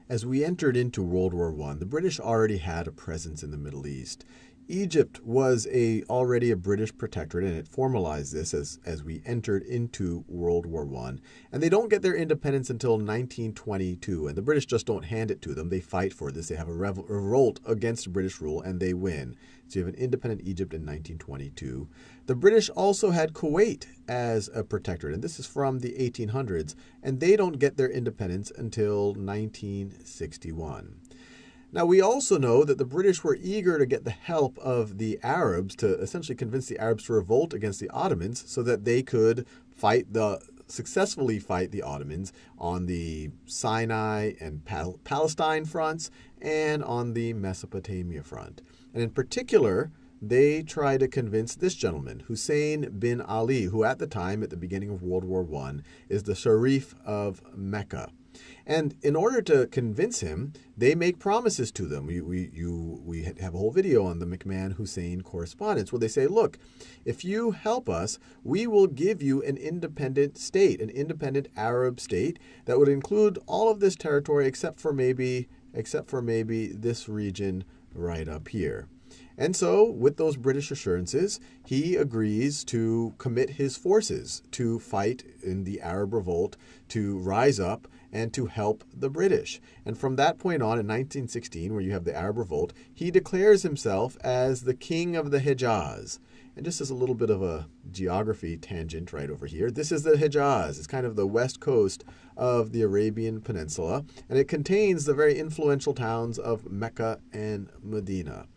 as we entered into World War I, the British already had a presence in the Middle East. Egypt was already a British protectorate, and it formalized this as we entered into World War I. And they don't get their independence until 1922, and the British just don't hand it to them. They fight for this. They have a revolt against British rule, and they win. So you have an independent Egypt in 1922. The British also had Kuwait as a protectorate, and this is from the 1800s, and they don't get their independence until 1961. Now, we also know that the British were eager to get the help of the Arabs to essentially convince the Arabs to revolt against the Ottomans so that they could successfully fight the Ottomans on the Sinai and Palestine fronts and on the Mesopotamia front. And in particular, they try to convince this gentleman, Hussein bin Ali, who at the time, at the beginning of World War I, is the Sharif of Mecca. And in order to convince him, they make promises to them. We have a whole video on the McMahon-Hussein correspondence where they say, look, if you help us, we will give you an independent state, an independent Arab state that would include all of this territory except for maybe this region right up here. And so, with those British assurances, he agrees to commit his forces to fight in the Arab revolt, to rise up, and to help the British. And from that point on, in 1916, where you have the Arab revolt, he declares himself as the king of the Hejaz. And just as a little bit of a geography tangent right over here, this is the Hejaz. It's kind of the west coast of the Arabian Peninsula, and it contains the very influential towns of Mecca and Medina.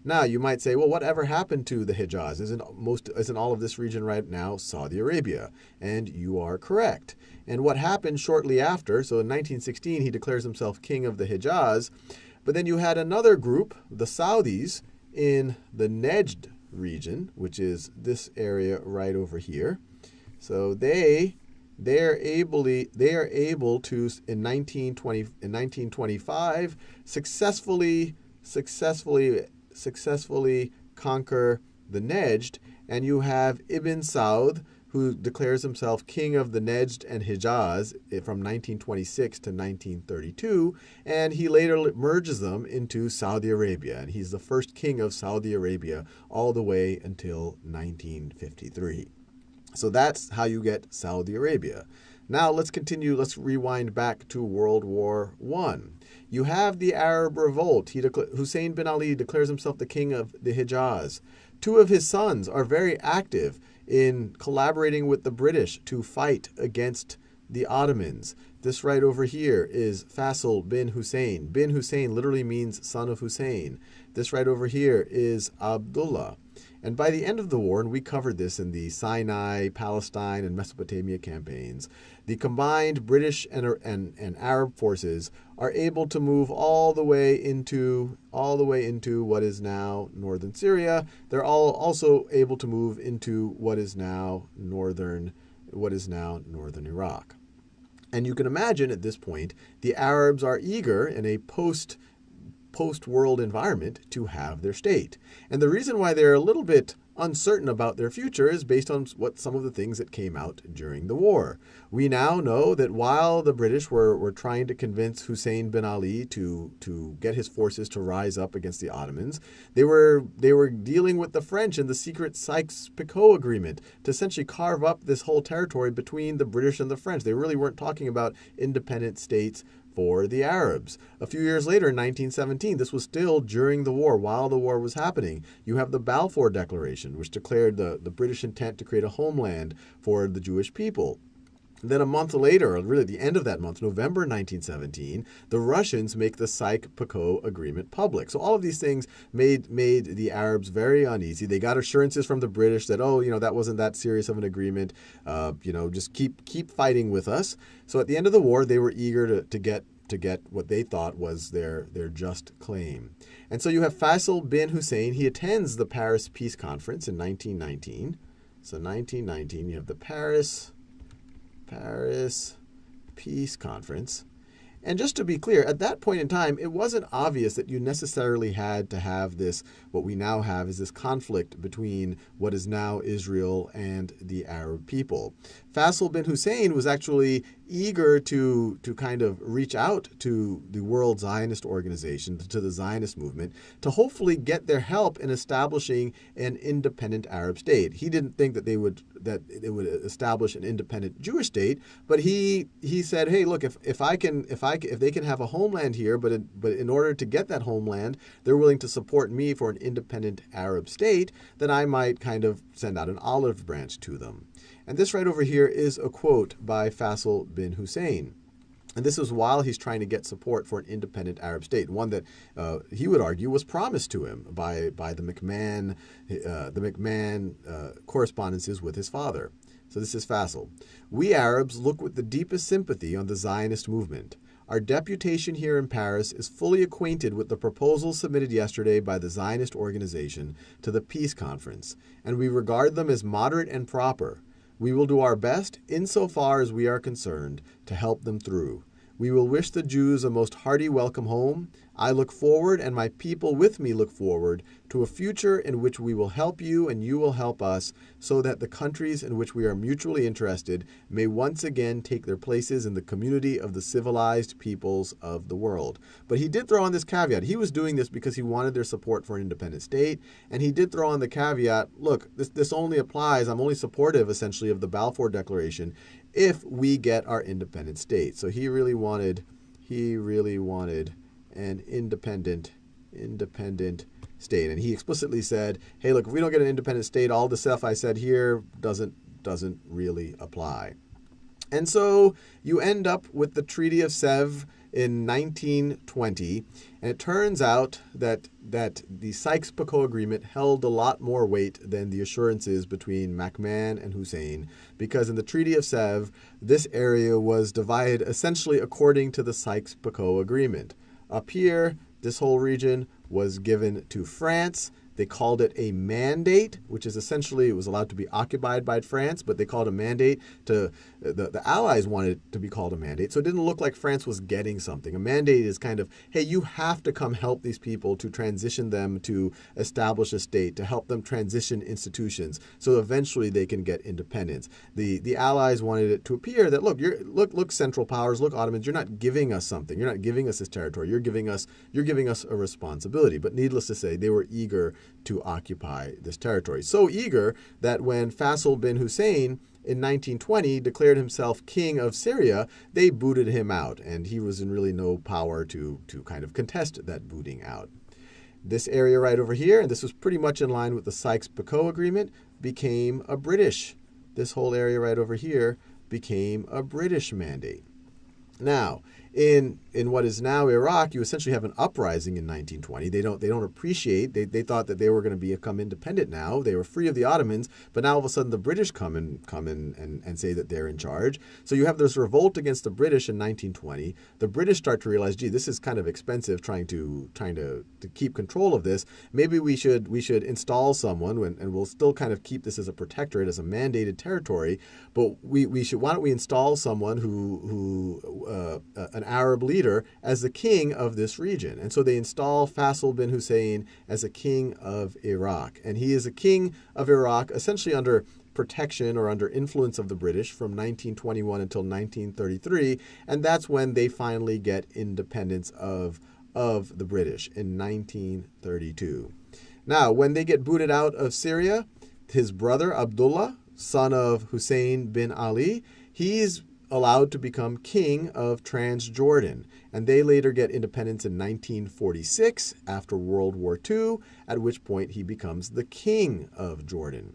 Now, you might say, well, whatever happened to the Hejaz? Isn't all of this region right now Saudi Arabia? And you are correct. And what happened shortly after, so in 1916, he declares himself king of the Hejaz, but then you had another group, the Saudis, in the Nejd region, which is this area right over here. So they are able to, in 1925, successfully conquer the Nejd, and you have Ibn Saud, who declares himself king of the Nejd and Hejaz from 1926 to 1932, and he later merges them into Saudi Arabia, and he's the first king of Saudi Arabia all the way until 1953. So that's how you get Saudi Arabia. Now let's continue. Let's rewind back to World War I. You have the Arab revolt. Hussein bin Ali declares himself the king of the Hejaz. Two of his sons are very active in collaborating with the British to fight against the Ottomans. This right over here is Faisal bin Hussein. Bin Hussein literally means son of Hussein. This right over here is Abdullah. And by the end of the war, and we covered this in the Sinai, Palestine, and Mesopotamia campaigns, the combined British and Arab forces are able to move all the way into what is now northern Syria. They're also able to move into what is now northern Iraq. And you can imagine at this point, the Arabs are eager in a post-world environment to have their state. And the reason why they're a little bit uncertain about their future is based on some of the things that came out during the war. We now know that while the British were trying to convince Hussein bin Ali to get his forces to rise up against the Ottomans, they were dealing with the French in the secret Sykes-Picot Agreement to essentially carve up this whole territory between the British and the French. They really weren't talking about independent states for the Arabs. A few years later, in 1917, this was still during the war, while the war was happening, you have the Balfour Declaration, which declared the British intent to create a homeland for the Jewish people. Then a month later, or really the end of that month, November 1917, the Russians make the Sykes-Picot Agreement public. So all of these things made the Arabs very uneasy. They got assurances from the British that, that wasn't that serious of an agreement. Just keep fighting with us. So at the end of the war, they were eager to get what they thought was their just claim. And so you have Faisal bin Hussein. He attends the Paris Peace Conference in 1919. So 1919, you have the Paris Peace Conference. And just to be clear, at that point in time, it wasn't obvious that you necessarily had to have this, what we now have is this conflict between what is now Israel and the Arab people. Faisal bin Hussein was actually eager to kind of reach out to the World Zionist Organization, to the Zionist movement, to hopefully get their help in establishing an independent Arab state. He didn't think that they would establish an independent Jewish state, but he said, hey, look, if they can have a homeland here, but in order to get that homeland, they're willing to support me for an independent Arab state, then I might kind of send out an olive branch to them. And this right over here is a quote by Faisal bin Hussein. And this is while he's trying to get support for an independent Arab state, one that he would argue was promised to him by the McMahon correspondences with his father. So this is Faisal. We Arabs look with the deepest sympathy on the Zionist movement. Our deputation here in Paris is fully acquainted with the proposals submitted yesterday by the Zionist organization to the peace conference, and we regard them as moderate and proper. We will do our best, insofar as we are concerned, to help them through. We will wish the Jews a most hearty welcome home. I look forward, and my people with me look forward, to a future in which we will help you and you will help us, so that the countries in which we are mutually interested may once again take their places in the community of the civilized peoples of the world. But he did throw on this caveat. He was doing this because he wanted their support for an independent state, and he did throw on the caveat, look, this only applies, I'm only supportive, essentially, of the Balfour Declaration if we get our independent state. So he really wanted an independent state. And he explicitly said, hey, look, if we don't get an independent state, all the stuff I said here doesn't really apply. And so you end up with the Treaty of Sèvres in 1920, and it turns out that the Sykes-Picot Agreement held a lot more weight than the assurances between McMahon and Hussein, because in the Treaty of Sèvres, this area was divided essentially according to the Sykes-Picot Agreement. Up here, this whole region was given to France. They called it a mandate, which is essentially, it was allowed to be occupied by France, but they called it a mandate to, the Allies wanted it to be called a mandate. So it didn't look like France was getting something. A mandate is kind of, hey, you have to come help these people to transition them to establish a state, to help them transition institutions, so eventually they can get independence. The Allies wanted it to appear that, look, Central Powers, look, Ottomans, you're not giving us something. You're not giving us this territory. You're giving us a responsibility. But needless to say, they were eager to occupy this territory. So eager that when Faisal bin Hussein in 1920 declared himself king of Syria, they booted him out, and he was in really no power to kind of contest that booting out. This area right over here, and this was pretty much in line with the Sykes-Picot Agreement, became a British. This whole area right over here became a British mandate. Now, in what is now Iraq, you essentially have an uprising in 1920. They don't appreciate. They thought that they were going to become independent now. They were free of the Ottomans, but now all of a sudden the British come in and say that they're in charge. So you have this revolt against the British in 1920. The British start to realize, gee, this is kind of expensive trying to keep control of this. Maybe we should install someone, and we'll still kind of keep this as a protectorate, as a mandated territory. But why don't we install someone an Arab leader as the king of this region? And so they install Faisal bin Hussein as a king of Iraq. And he is a king of Iraq essentially under protection or under influence of the British from 1921 until 1933. And that's when they finally get independence of the British in 1932. Now, when they get booted out of Syria, his brother Abdullah, son of Hussein bin Ali, he's allowed to become king of Transjordan, and they later get independence in 1946 after World War II, at which point he becomes the king of Jordan.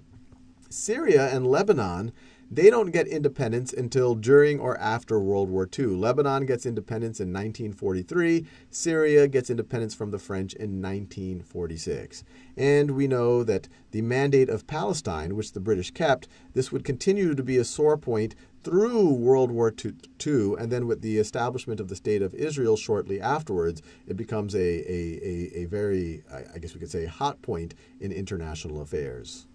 Syria and Lebanon, they don't get independence until during or after World War II. Lebanon gets independence in 1943. Syria gets independence from the French in 1946. And we know that the Mandate of Palestine, which the British kept, this would continue to be a sore point through World War II, and then with the establishment of the State of Israel shortly afterwards, it becomes a very, I guess we could say, hot point in international affairs.